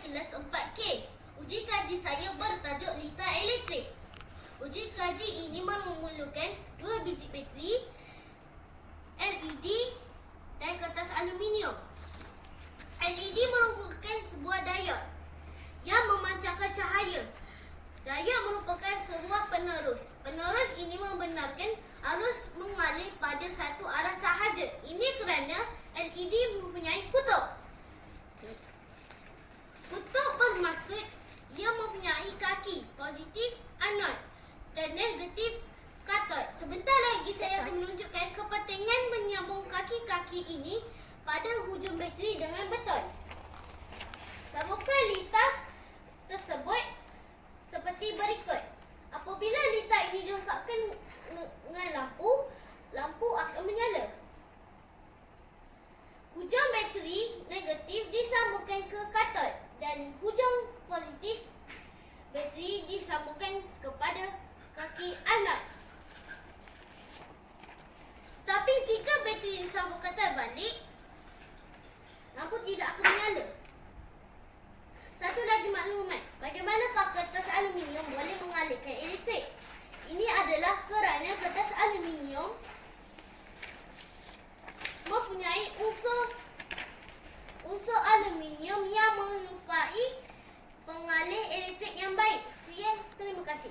kelas 4K. Uji kaji saya bertajuk litar elektrik. Uji kaji ini memerlukan 2 biji bateri, LED dan kertas aluminium. LED merupakan sebuah diod yang memancarkan cahaya. Diod merupakan sebuah penerus. Penerus ini membenarkan arus mengalir pada satu arah sahaja. Ini kerana LED mempunyai kutub. Kutub bermaksud ia mempunyai kaki positif anod dan negatif katod. Sebentar lagi saya akan menunjukkan kepentingan menyambung kaki-kaki ini pada hujung bateri dengan betul. Sambungkan litar tersebut seperti berikut. Apabila litar ini dilekatkan dengan lampu, lampu akan menyala. Hujung bateri negatif disambungkan ke katod dan hujung positif bateri disambungkan kepada kaki anod. Tapi jika bateri disambungkan terbalik, lampu tidak akan menyala. Satu lagi maklumat, bagaimanakah kertas aluminium boleh mengalirkan elektrik? Ini adalah kerana kertas aluminium mempunyai unsur aluminium yang menyerupai pengalir elektrik yang baik. Sekian, terima kasih.